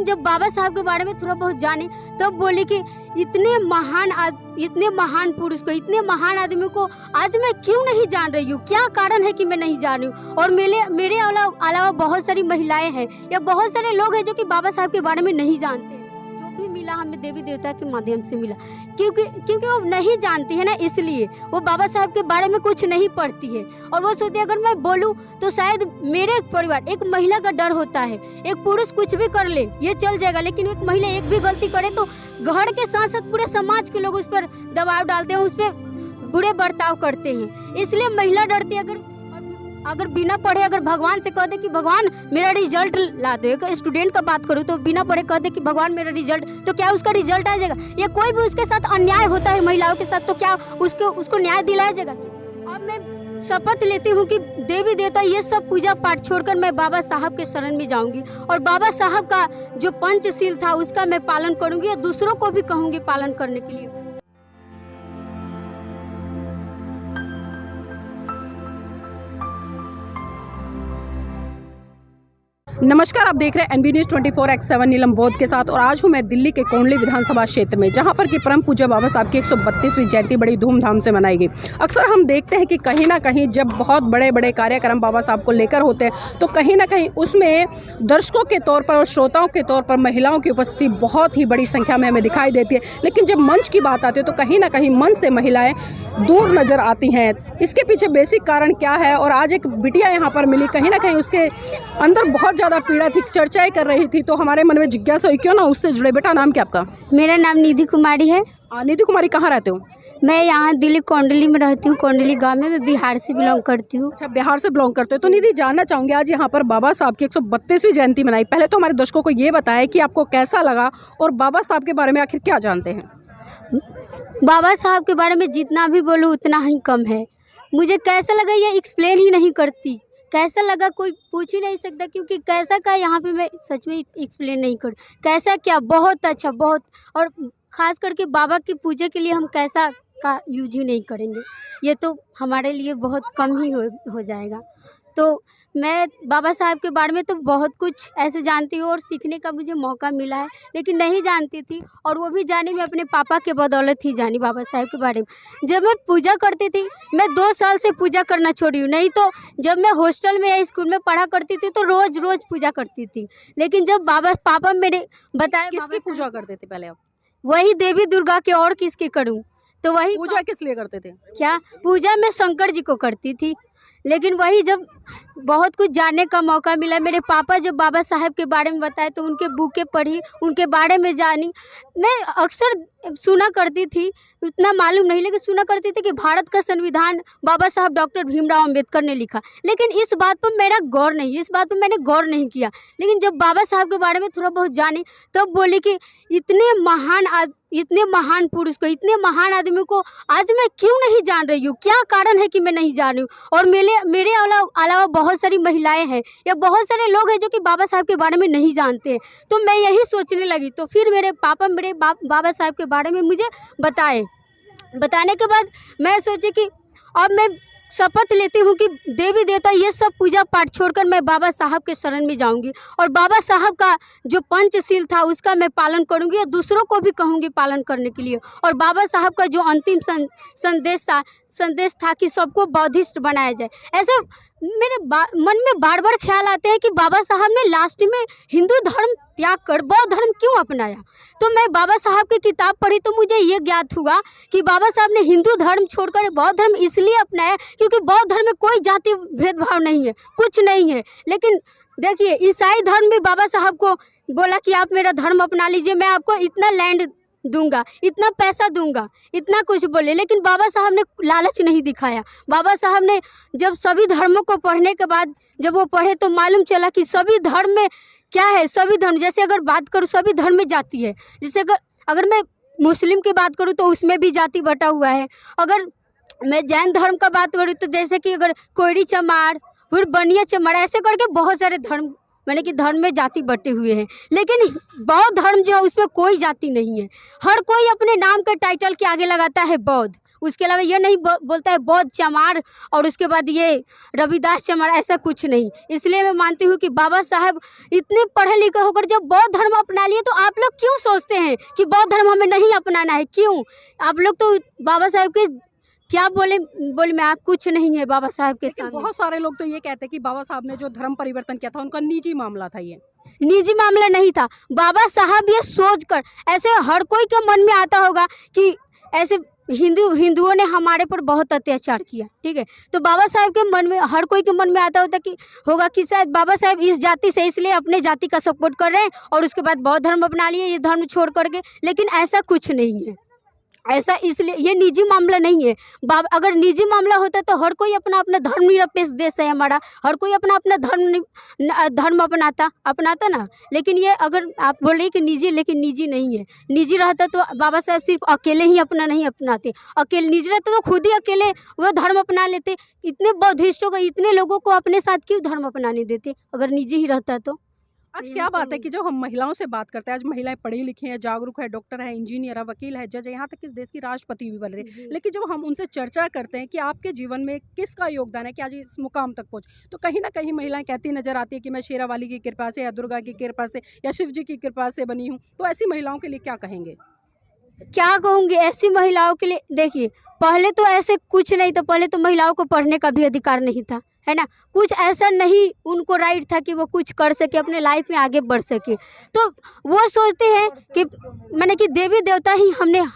जब बाबा साहब के बारे में थोड़ा बहुत जाने तब बोली कि इतने महान पुरुष को, इतने महान आदमी को आज मैं क्यों नहीं जान रही हूँ, क्या कारण है कि मैं नहीं जान रही हूँ। और मेरे अलावा बहुत सारी महिलाएं हैं या बहुत सारे लोग हैं जो कि बाबा साहब के बारे में नहीं जानते। जो भी मिला हमें देवी देवता के माध्यम से मिला, क्योंकि वो नहीं जानती है ना, इसलिए वो बाबा साहब के बारे में कुछ नहीं पढ़ती है। और वो सोचती है अगर मैं बोलूँ तो शायद मेरे परिवार, एक महिला का डर होता है, एक पुरुष कुछ भी कर ले ये चल जाएगा, लेकिन एक महिला एक भी गलती करे तो घर के साथ साथ पूरे समाज के लोग उस पर दबाव डालते हैं, उस पर बुरे बर्ताव करते हैं। इसलिए महिला डरती है। अगर बिना पढ़े अगर भगवान से कह दे कि भगवान मेरा रिजल्ट ला दो, एक स्टूडेंट का बात करूँ तो बिना पढ़े कह दे कि भगवान मेरा रिजल्ट, तो क्या उसका रिजल्ट आ जाएगा? या कोई भी उसके साथ अन्याय होता है महिलाओं के साथ तो क्या उसको न्याय दिलाया जाएगा? अब मैं शपथ लेती हूँ कि देवी देवता ये सब पूजा पाठ छोड़कर मैं बाबा साहब के शरण में जाऊंगी और बाबा साहब का जो पंचशील था उसका मैं पालन करूंगी और दूसरों को भी कहूंगी पालन करने के लिए। नमस्कार, आप देख रहे हैं एनबी न्यूज़ 24x7 नीलम बौद्ध के साथ। और आज हूं मैं दिल्ली के कोंडली विधानसभा क्षेत्र में, जहां पर कि परम पूज्य बाबा साहब की 132वीं जयंती बड़ी धूमधाम से मनाई गई। अक्सर हम देखते हैं कि कहीं ना कहीं जब बहुत बड़े बड़े कार्यक्रम बाबा साहब को लेकर होते हैं तो कहीं ना कहीं उसमें दर्शकों के तौर पर और श्रोताओं के तौर पर महिलाओं की उपस्थिति बहुत ही बड़ी संख्या में हमें दिखाई देती है। लेकिन जब मंच की बात आती है तो कहीं ना कहीं मंच से महिलाएँ दूर नज़र आती हैं। इसके पीछे बेसिक कारण क्या है? और आज एक बिटिया यहाँ पर मिली, कहीं ना कहीं उसके अंदर बहुत ज़्यादा पीड़ा थी, चर्चाएं कर रही थी, तो हमारे मन में जिज्ञासा हुई क्यों ना उससे जुड़े। बेटा, नाम क्या आपका? मेरा नाम निधि कुमारी है। निधि कुमारी, कहाँ रहते हो? मैं यहाँ दिल्ली कोंडली में रहती हूँ, कोंडली गांव में। मैं बिहार से बिलोंग करती हूँ। अच्छा, बिहार से बिलोंग करते हो। तो निधि, जानना चाहूँगी आज यहाँ पर बाबा साहब की 132वीं जयंती मनाई। पहले तो हमारे दर्शकों को ये बताएं कि आपको कैसा लगा और बाबा साहब के बारे में आखिर क्या जानते हैं? बाबा साहब के बारे में जितना भी बोलूँ उतना ही कम है। मुझे कैसा लगा ये एक्सप्लेन ही नहीं करती। कैसा लगा कोई पूछ ही नहीं सकता, क्योंकि कैसा का यहाँ पे मैं सच में एक्सप्लेन नहीं करूँ। कैसा क्या, बहुत अच्छा, बहुत। और ख़ास करके बाबा की पूजा के लिए हम कैसा का यूज ही नहीं करेंगे, ये तो हमारे लिए बहुत कम ही हो जाएगा। तो मैं बाबा साहब के बारे में तो बहुत कुछ ऐसे जानती हूँ और सीखने का मुझे मौका मिला है, लेकिन नहीं जानती थी। और वो भी जानी मैं अपने पापा के बदौलत ही जानी बाबा साहब के बारे में। जब मैं पूजा करती थी, मैं 2 साल से पूजा करना छोड़ी हूँ। नहीं तो जब मैं हॉस्टल में या स्कूल में पढ़ा करती थी तो रोज़ पूजा करती थी। लेकिन जब पापा मेरे बताया, किसकी पूजा करते थे पहले आप? वही देवी दुर्गा के, और किसकी करूँ? तो वही पूजा किस लिए करते थे? क्या पूजा मैं शंकर जी को करती थी। लेकिन वही जब बहुत कुछ जानने का मौका मिला, मेरे पापा जब बाबा साहब के बारे में बताए तो उनके बुकें पढ़ी, उनके बारे में जानी। मैं अक्सर सुना करती थी, उतना मालूम नहीं, लेकिन सुना करती थी कि भारत का संविधान बाबा साहब डॉक्टर भीमराव अंबेडकर ने लिखा। लेकिन इस बात पर मेरा गौर नहीं, इस बात पर मैंने गौर नहीं किया। लेकिन जब बाबा साहब के बारे में थोड़ा बहुत जानी तब बोली कि इतने महान पुरुष को, इतने महान आदमी को आज मैं क्यों नहीं जान रही हूँ, क्या कारण है कि मैं नहीं जान रही हूँ। और मेरे अलावा बहुत सारी महिलाएं हैं या बहुत सारे लोग हैं जो कि बाबा साहब के बारे में नहीं जानते हैं। तो मैं यही सोचने लगी। तो फिर मेरे पापा बाबा साहब के बारे में मुझे बताने के बाद मैं सोची कि अब मैं शपथ लेती हूँ कि देवी देवता ये सब पूजा पाठ छोड़कर मैं बाबा साहब के शरण में जाऊंगी और बाबा साहब का जो पंचशील था उसका मैं पालन करूंगी और दूसरों को भी कहूंगी पालन करने के लिए। और बाबा साहब का जो अंतिम संदेश था कि सबको बौद्धिस्ट बनाया जाए। ऐसे मेरे मन में बार बार ख्याल आते हैं कि बाबा साहब ने लास्ट में हिंदू धर्म त्याग कर बौद्ध धर्म क्यों अपनाया। तो मैं बाबा साहब की किताब पढ़ी तो मुझे ये ज्ञात हुआ कि बाबा साहब ने हिंदू धर्म छोड़कर बौद्ध धर्म इसलिए अपनाया क्योंकि बौद्ध धर्म में कोई जाति भेदभाव नहीं है, कुछ नहीं है। लेकिन देखिए, ईसाई धर्म में बाबा साहब को बोला कि आप मेरा धर्म अपना लीजिए, मैं आपको इतना लैंड दूंगा, इतना पैसा दूंगा, इतना कुछ बोले। लेकिन बाबा साहब ने लालच नहीं दिखाया। बाबा साहब ने जब सभी धर्मों को पढ़ने के बाद जब वो पढ़े तो मालूम चला कि सभी धर्म में क्या है। सभी धर्म, जैसे अगर बात करूँ सभी धर्म में जाति है। जैसे अगर मैं मुस्लिम की बात करूँ तो उसमें भी जाति बटा हुआ है। अगर मैं जैन धर्म का बात करूँ तो जैसे कि अगर कोयरी चमार, फिर बनिया चमार, ऐसे करके बहुत सारे धर्म मैंने कि धर्म में जाति बटे हुए हैं। लेकिन बौद्ध धर्म जो है उसमें कोई जाति नहीं है। हर कोई अपने नाम के टाइटल के आगे लगाता है बौद्ध। उसके अलावा ये नहीं बोलता है बौद्ध चमार और उसके बाद ये रविदास चमार, ऐसा कुछ नहीं। इसलिए मैं मानती हूँ कि बाबा साहब इतने पढ़े लिखे होकर जब बौद्ध धर्म अपना लिए तो आप लोग क्यों सोचते हैं कि बौद्ध धर्म हमें नहीं अपनाना है? क्यों? आप लोग तो बाबा साहब के क्या बोले मैं, आप कुछ नहीं है बाबा साहब के सामने। बहुत सारे लोग तो ये कहते हैं कि बाबा साहब ने जो धर्म परिवर्तन किया था उनका निजी मामला था, ये निजी मामला नहीं था। बाबा साहब ये सोचकर, ऐसे हर कोई के मन में आता होगा कि ऐसे हिंदुओं ने हमारे पर बहुत अत्याचार किया, ठीक है, तो बाबा साहब के मन में, हर कोई के मन में आता होगा कि शायद बाबा साहब इस जाति से इसलिए अपने जाति का सपोर्ट कर रहे हैं और उसके बाद बौद्ध धर्म अपना लिए, ये धर्म छोड़ करके। लेकिन ऐसा कुछ नहीं है, ऐसा इसलिए ये निजी मामला नहीं है। अगर निजी मामला होता तो हर कोई अपना अपना धर्मनिरपेक्ष देश है हमारा, हर कोई अपना अपना धर्म अपनाता ना। लेकिन ये अगर आप बोल रही कि निजी, लेकिन निजी नहीं है। निजी रहता तो बाबा साहब सिर्फ अकेले ही अपना नहीं अपनाते, अकेले निजी रहता तो खुद ही अकेले वो धर्म अपना लेते। इतने बौद्धिस्टों को, इतने लोगों को अपने साथ क्यों धर्म अपनाने देते अगर निजी ही रहता तो? आज क्या बात है कि जब हम महिलाओं से बात करते हैं, आज महिलाएं पढ़ी लिखी हैं, जागरूक है, डॉक्टर है, इंजीनियर है, वकील है, जज है, यहाँ तक इस देश की राष्ट्रपति भी बन रही है। लेकिन जब हम उनसे चर्चा करते हैं कि आपके जीवन में किसका योगदान है कि आज इस मुकाम तक पहुँच, तो कहीं ना कहीं महिलाएं कहती नजर आती है कि मैं शेरावाली की कृपा से या दुर्गा की कृपा से या शिव जी की कृपा से बनी हूँ। तो ऐसी महिलाओं के लिए क्या कहेंगे? क्या कहूँगी ऐसी महिलाओं के लिए? देखिए, पहले तो ऐसे कुछ नहीं था, पहले तो महिलाओं को पढ़ने का भी अधिकार नहीं था, है ना। कुछ ऐसा नहीं उनको राइट था कि वो कुछ कर सके, अपने लाइफ में आगे बढ़ सके। तो वो सोचते हैं कि मैंने कि देवी देवता ही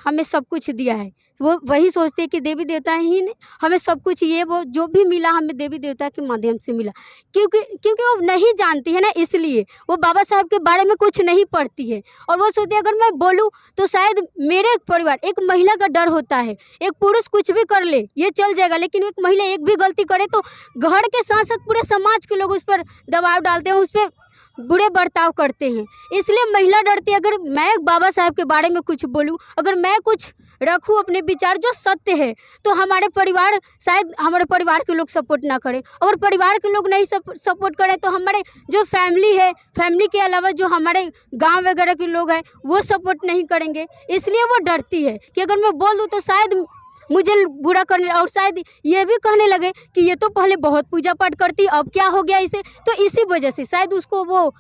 हमें सब कुछ दिया है। वो वही सोचते हैं कि देवी देवता ही ने हमें सब कुछ, ये वो जो भी मिला हमें देवी देवता के माध्यम से मिला। क्योंकि वो नहीं जानती है ना, इसलिए वो बाबा साहब के बारे में कुछ नहीं पढ़ती है। और वो सोचती है अगर मैं बोलूँ तो शायद मेरे परिवार, एक महिला का डर होता है, एक पुरुष कुछ भी कर ले ये चल जाएगा, लेकिन एक महिला एक भी गलती करे तो घर के साथ साथ पूरे समाज के लोग उस पर दबाव डालते हैं, उस पर बुरे बर्ताव करते हैं। इसलिए महिला डरती है। अगर मैं बाबा साहब के बारे में कुछ बोलूं, अगर मैं कुछ रखूं अपने विचार जो सत्य है, तो हमारे परिवार, शायद हमारे परिवार के लोग सपोर्ट ना करें। अगर परिवार के लोग नहीं सपोर्ट करें तो हमारे जो फैमिली है, फैमिली के अलावा जो हमारे गांव वगैरह के लोग हैं वो सपोर्ट नहीं करेंगे। इसलिए वो डरती है कि अगर मैं बोल दूँ तो शायद मुझे बुरा करने, और शायद ये भी कहने लगे कि ये तो पहले बहुत पूजा पाठ करती, अब क्या हो गया इसे। तो इसी वजह से शायद उसको वो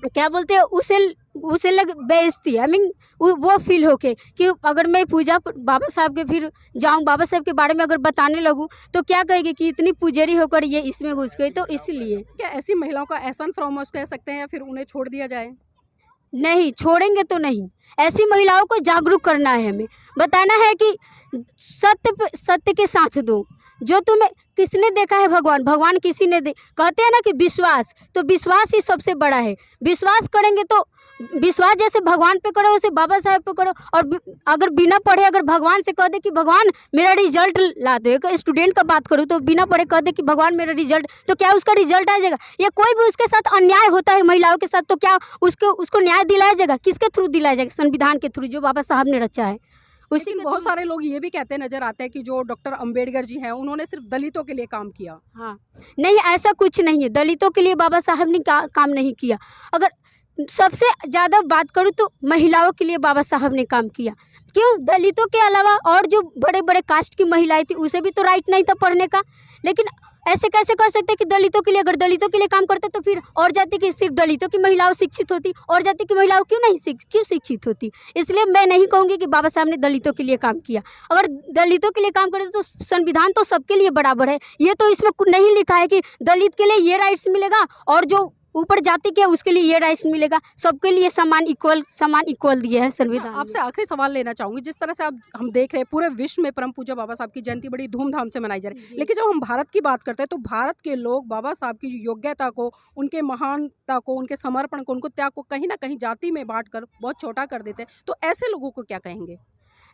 क्या बोलते हैं, उसे लग बेइज्जती, आई मीन वो फील होके कि अगर मैं पूजा बाबा साहब के फिर जाऊं, बाबा साहब के बारे में अगर बताने लगूं तो क्या कहेगी कि इतनी पुजारी होकर ये इसमें घुस गई। तो इसलिए क्या ऐसी महिलाओं का एहसान फरामोश कह सकते हैं या फिर उन्हें छोड़ दिया जाए? नहीं, छोड़ेंगे तो नहीं। ऐसी महिलाओं को जागरूक करना है, हमें बताना है कि सत्य के साथ दो। जो तुम्हें किसने देखा है भगवान किसी ने कहते हैं ना कि विश्वास, तो विश्वास ही सबसे बड़ा है। विश्वास करेंगे तो विश्वास जैसे भगवान पे करो वैसे बाबा साहब पे करो। और अगर बिना पढ़े अगर भगवान से कह दे कि भगवान मेरा रिजल्ट ला दो, एक स्टूडेंट का बात करूँ तो बिना पढ़े कह दे कि भगवान मेरा रिजल्ट, तो क्या उसका रिजल्ट आ जाएगा? या कोई भी उसके साथ अन्याय होता है महिलाओं के साथ, तो क्या उसको न्याय दिलाया जाएगा? किसके थ्रू दिलाया जाएगा? संविधान के थ्रू, जो बाबा साहब ने रचा है उसी के। बहुत सारे लोग ये भी कहते नजर आते हैं कि जो डॉक्टर अंबेडकर जी हैं उन्होंने सिर्फ दलितों के लिए काम किया। हाँ, नहीं, ऐसा कुछ नहीं है। दलितों के लिए बाबा साहब ने काम नहीं किया। अगर सबसे ज़्यादा बात करूँ तो महिलाओं के लिए बाबा साहब ने काम किया। क्यों? दलितों के अलावा और जो बड़े बड़े कास्ट की महिलाएं थी उसे भी तो राइट नहीं था पढ़ने का। लेकिन ऐसे कैसे कह सकते हैं कि दलितों के लिए, अगर दलितों के लिए काम करते तो फिर और जाति की, सिर्फ दलितों की महिलाओं शिक्षित होती, और जाति की महिलाओं क्यों शिक्षित होती? इसलिए मैं नहीं कहूँगी कि बाबा साहब ने दलितों के लिए काम किया। अगर दलितों के लिए काम करते तो संविधान तो सबके लिए बराबर है। ये तो इसमें नहीं लिखा है कि दलित के लिए ये राइट्स मिलेगा और जो ऊपर जाति के उसके लिए ये राइट्स मिलेगा। सबके लिए समान इक्वल दिए हैं संविधान। आपसे आखिरी सवाल लेना चाहूँगी, जिस तरह से हम देख रहे हैं पूरे विश्व में परम पूज्य बाबा साहब की जयंती बड़ी धूमधाम से मनाई जा रही है, लेकिन जब हम भारत की बात करते हैं तो भारत के लोग बाबा साहब की योग्यता को, उनके महानता को, उनके समर्पण को, उनको त्याग को कहीं ना कहीं जाति में बांटकर बहुत छोटा कर देते हैं। तो ऐसे लोगों को क्या कहेंगे?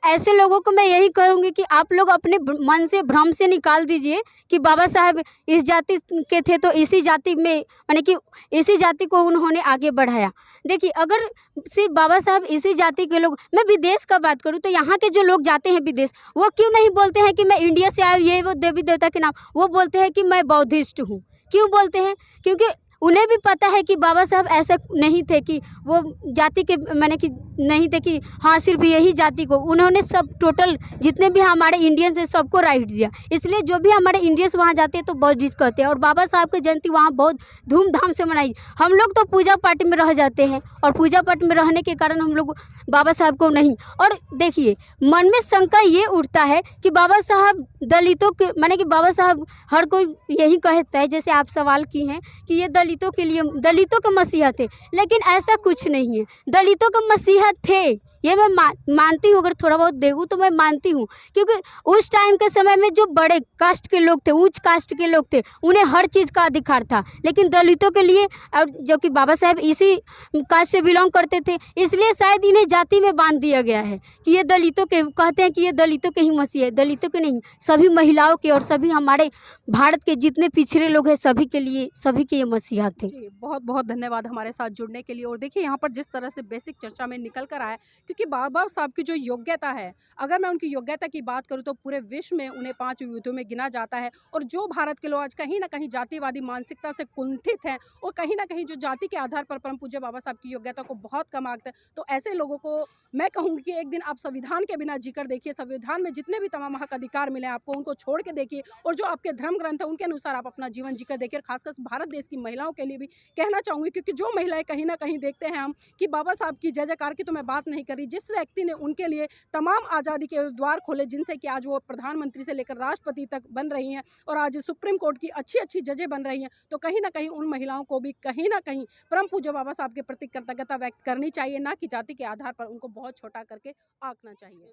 ऐसे लोगों को मैं यही कहूँगी कि आप लोग अपने मन से, भ्रम से निकाल दीजिए कि बाबा साहब इस जाति के थे तो इसी जाति में, यानी कि इसी जाति को उन्होंने आगे बढ़ाया। देखिए, अगर सिर्फ बाबा साहब इसी जाति के लोग, मैं विदेश का बात करूँ तो यहाँ के जो लोग जाते हैं विदेश, वो क्यों नहीं बोलते हैं कि मैं इंडिया से आया, ये वो देवी देवता के नाम, वो बोलते हैं कि मैं बौद्धिस्ट हूँ। क्यों बोलते हैं? क्योंकि उन्हें भी पता है कि बाबा साहब ऐसे नहीं थे कि वो जाति के माने कि नहीं थे कि हाँ सिर्फ यही जाति को, उन्होंने सब टोटल जितने भी हमारे इंडियंस हैं सबको राइट दिया। इसलिए जो भी हमारे इंडियंस वहाँ जाते हैं तो बहुत डिस करते हैं और बाबा साहब की जयंती वहाँ बहुत धूमधाम से मनाई। हम लोग तो पूजा पाठ में रह जाते हैं और पूजा पाठ में रहने के कारण हम लोग बाबा साहब को नहीं। और देखिए मन में शंका ये उठता है कि बाबा साहब दलितों के माने कि बाबा साहब हर कोई यही कहता है, जैसे आप सवाल की हैं कि ये दलितों के लिए दलितों के मसीहा थे, लेकिन ऐसा कुछ नहीं है। दलितों के मसीहा थे ये मैं मानती हूँ, अगर थोड़ा बहुत देखूँ तो मैं मानती हूँ, क्योंकि उस टाइम के समय में जो बड़े कास्ट के लोग थे, उच्च कास्ट के लोग थे, उन्हें हर चीज़ का अधिकार था। लेकिन दलितों के लिए, और जो कि बाबा साहब इसी कास्ट से बिलोंग करते थे, इसलिए शायद इन्हें जाति में बांध दिया गया है कि ये दलितों के, कहते हैं कि ये दलितों के ही मसीहा है। दलितों के नहीं, सभी महिलाओं के और सभी हमारे भारत के जितने पिछड़े लोग हैं सभी के लिए, सभी के ये मसीहा थे। जी, बहुत बहुत धन्यवाद हमारे साथ जुड़ने के लिए। और देखिए यहाँ पर जिस तरह से बेसिक चर्चा में निकल कर आया, क्योंकि बाबा साहब की जो योग्यता है, अगर मैं उनकी योग्यता की बात करूँ तो पूरे विश्व में उन्हें 5 युद्धों में गिना जाता है। और जो भारत के लोग आज कहीं ना कहीं जातिवादी मानसिकता से कुंठित हैं और कहीं ना कहीं जो जाति के आधार पर परम पूज्य बाबा साहब की योग्यता को बहुत कम आंकते हैं, तो ऐसे लोगों को मैं कहूँगी कि एक दिन आप संविधान के बिना जीकर देखिए। संविधान में जितने भी तमाम हक अधिकार मिले आपको, उनको छोड़ के देखिए और जो आपके धर्म ग्रंथ है उनके अनुसार आप अपना जीवन जीकर देखिए। और खासकर भारत देश की महिलाओं के लिए भी कहना चाहूँगी, क्योंकि जो महिलाएं कहीं ना कहीं देखते हैं हम कि बाबा साहब की जय जयकार की तो मैं बात नहीं करी, जिस व्यक्ति ने उनके लिए तमाम आज़ादी के द्वार खोले, जिनसे कि आज वो प्रधानमंत्री से लेकर राष्ट्रपति तक बन रही हैं और आज सुप्रीम कोर्ट की अच्छी अच्छी जजें बन रही हैं, तो कहीं ना कहीं उन महिलाओं को भी कहीं ना कहीं परम पूज्य बाबा साहब के प्रति कृतज्ञता व्यक्त करनी चाहिए, ना कि जाति के आधार पर उनको बहुत छोटा करके आंकना चाहिए।